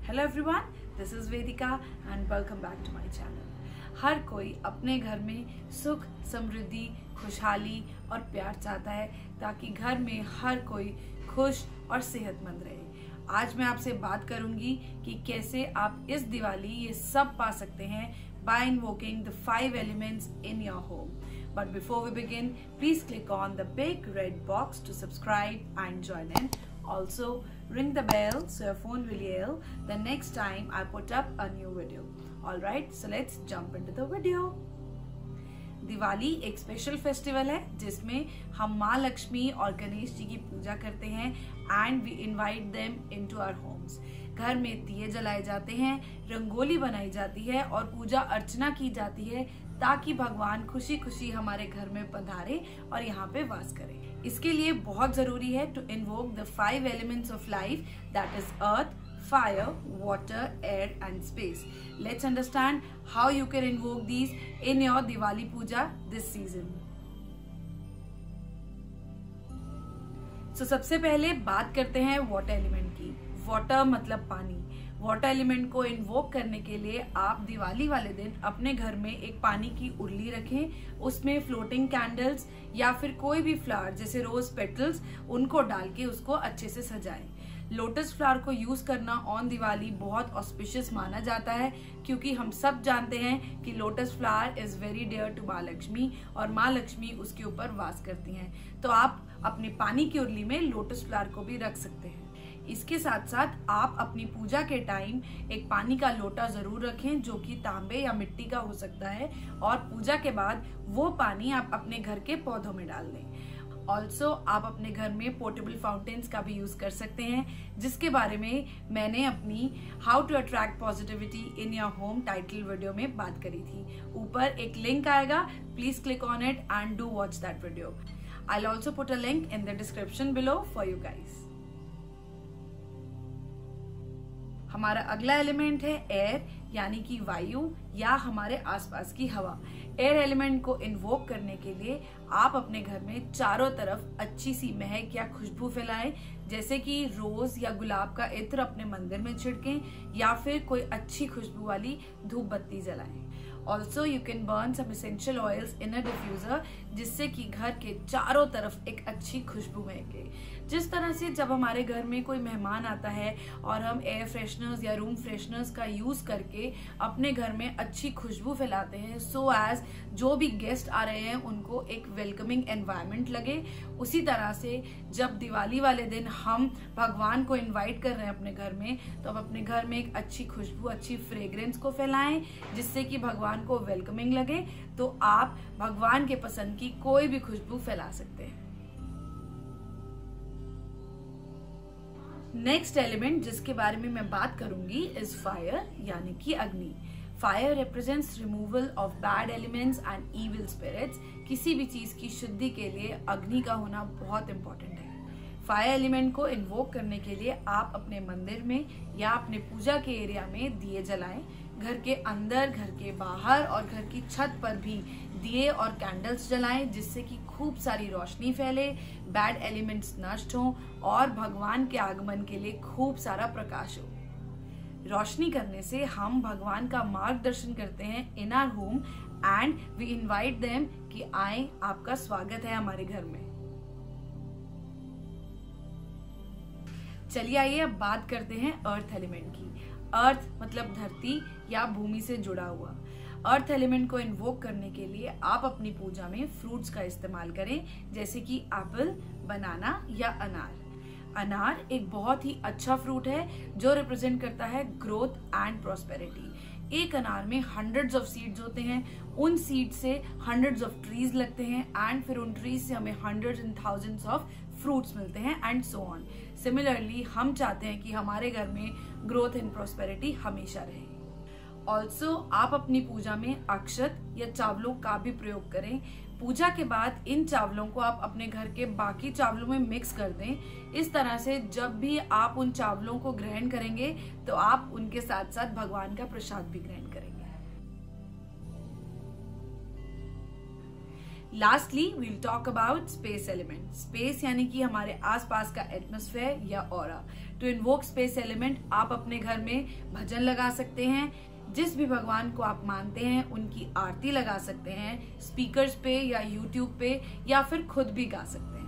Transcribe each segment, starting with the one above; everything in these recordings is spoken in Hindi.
Hello everyone, this is Vedika and welcome back to my channel. हर कोई अपने घर में सुख, समृद्धि, खुशहाली और प्यार चाहता है ताकि घर में हर कोई खुश और सेहतमंद रहे। आज मैं आपसे बात करूंगी कि कैसे आप इस दिवाली ये सब पा सकते हैं by invoking the 5 elements in your home. But before we begin, please click on the big red box to subscribe and join in. Also, ring the bell so your phone will yell the next time I put up a new video. Alright, so let's jump into the video. Diwali एक स्पेशल फेस्टिवल है जिसमें हम माँ लक्ष्मी और गणेश जी की पूजा करते हैं and we invite them into our homes. घर में दिए जलाए जाते हैं, रंगोली बनाई जाती है और पूजा अर्चना की जाती है ताकि भगवान खुशी खुशी हमारे घर में पधारे और यहाँ पे वास करें। इसके लिए बहुत जरूरी है to invoke the 5 elements of life, that is earth, fire, water, air and space. Let's understand how you can invoke these in your Diwali Puja this season. So सबसे पहले बात करते हैं वाटर एलिमेंट की। वाटर मतलब पानी। वाटर एलिमेंट को इन्वोक करने के लिए आप दिवाली वाले दिन अपने घर में एक पानी की उर्ली रखें, उसमें फ्लोटिंग कैंडल्स या फिर कोई भी फ्लावर जैसे रोज पेटल्स उनको डाल के उसको अच्छे से सजाएं। लोटस फ्लावर को यूज करना ऑन दिवाली बहुत ऑस्पिशियस माना जाता है क्योंकि हम सब जानते हैं कि lotus flower is very dear to माँ लक्ष्मी और माँ लक्ष्मी उसके ऊपर वास करती हैं। तो आप अपने पानी की उर्ली में लोटस फ्लावर को भी रख सकते हैं। इसके साथ साथ आप अपनी पूजा के टाइम एक पानी का लोटा जरूर रखें जो कि तांबे या मिट्टी का हो सकता है और पूजा के बाद वो पानी आप अपने घर के पौधों में डाल दें। ऑल्सो आप अपने घर में पोर्टेबल फाउंटेन्स का भी यूज कर सकते हैं जिसके बारे में मैंने अपनी how to attract positivity in your home title video में बात करी थी। ऊपर एक लिंक आएगा, please click on it and do watch that video. I will also put a link in the description below for you guys. हमारा अगला एलिमेंट है एयर यानी कि वायु या हमारे आसपास की हवा। एयर एलिमेंट को इन्वोक करने के लिए आप अपने घर में चारों तरफ अच्छी सी महक या खुशबू फैलाएं, जैसे कि रोज या गुलाब का इत्र अपने मंदिर में छिड़कें या फिर कोई अच्छी खुशबू वाली धूप बत्ती जलाएं। Also you can burn some essential oils in a diffuser जिससे कि घर के चारों तरफ एक अच्छी खुशबू महके। जिस तरह से जब हमारे घर में कोई मेहमान आता है और हम एयर फ्रेशनर्स या रूम फ्रेशनर्स का यूज करके अपने घर में अच्छी खुशबू फैलाते हैं सो एज जो भी गेस्ट आ रहे हैं उनको एक वेलकमिंग एनवायरनमेंट लगे, उसी तरह से जब दिवाली वाले दिन हम भगवान को इनवाइट कर रहे हैं अपने घर में तो अब अपने घर में एक अच्छी खुशबू, अच्छी फ्रेग्रेंस को फैलाएं जिससे कि भगवान को वेलकमिंग लगे। तो आप भगवान के पसंद की कोई भी खुशबू फैला सकते हैं। नेक्स्ट एलिमेंट जिसके बारे में मैं बात करूंगी इज फायर यानी कि अग्नि। Fire represents removal of bad elements and evil spirits. किसी भी चीज की शुद्धि के लिए अग्नि का होना बहुत इंपॉर्टेंट है। फायर एलिमेंट को इन्वोक करने के लिए आप अपने मंदिर में या अपने पूजा के एरिया में दिए जलाएं। घर के अंदर, घर के बाहर और घर की छत पर भी दिए और कैंडल्स जलाएं जिससे कि खूब सारी रोशनी फैले, बैड एलिमेंट्स नष्ट हों और भगवान के आगमन के लिए खूब सारा प्रकाश हो। रोशनी करने से हम भगवान का मार्गदर्शन करते हैं in our home and we invite them कि आए, आपका स्वागत है हमारे घर में। चलिए आइए अब बात करते हैं अर्थ एलिमेंट की। अर्थ मतलब धरती या भूमि से जुड़ा हुआ। अर्थ एलिमेंट को इन्वोक करने के लिए आप अपनी पूजा में फ्रूट्स का इस्तेमाल करें जैसे कि एप्पल, बनाना या अनार। अनार एक बहुत ही अच्छा फ्रूट है जो रिप्रेजेंट करता है ग्रोथ एंड प्रॉस्पेरिटी। एक अनार में हंड्रेड्स ऑफ सीड्स होते हैं, उन सीड से हंड्रेड्स ऑफ ट्रीज लगते हैं एंड फिर उन ट्रीज से हमें hundreds and thousands of fruits मिलते हैं एंड सो ऑन। सिमिलरली हम चाहते हैं कि हमारे घर में ग्रोथ एंड प्रॉस्पेरिटी हमेशा रहे। ऑल्सो आप अपनी पूजा में अक्षत या चावलों का भी प्रयोग करें। पूजा के बाद इन चावलों को आप अपने घर के बाकी चावलों में मिक्स कर दें। इस तरह से जब भी आप उन चावलों को ग्रहण करेंगे तो आप उनके साथ साथ भगवान का प्रसाद भी ग्रहण करेंगे। Lastly we'll talk about space element. Space यानी कि हमारे आसपास का एटमॉस्फेयर या aura. To invoke space element आप अपने घर में भजन लगा सकते हैं, जिस भी भगवान को आप मानते हैं उनकी आरती लगा सकते हैं स्पीकर्स पे या यूट्यूब पे, या फिर खुद भी गा सकते हैं।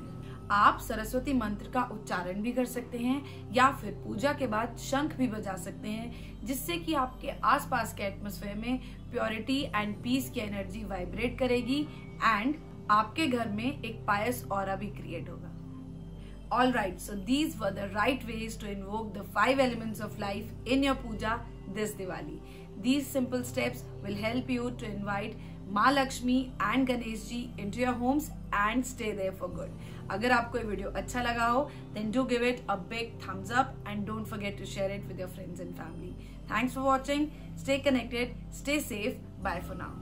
आप सरस्वती मंत्र का उच्चारण भी कर सकते हैं या फिर पूजा के बाद शंख भी बजा सकते हैं, जिससे कि आपके आसपास के एटमॉस्फेयर में प्योरिटी एंड पीस की एनर्जी वाइब्रेट करेगी एंड आपके घर में एक पायस ऑरा भी क्रिएट होगा। Alright, so these were the right ways to invoke the 5 elements of life in your puja this Diwali. These simple steps will help you to invite Ma Lakshmi and Ganesh ji into your homes and stay there for good. अगर आपको ये वीडियो अच्छा लगा हो, then do give it a big thumbs up and don't forget to share it with your friends and family. Thanks for watching. Stay connected, stay safe. Bye for now.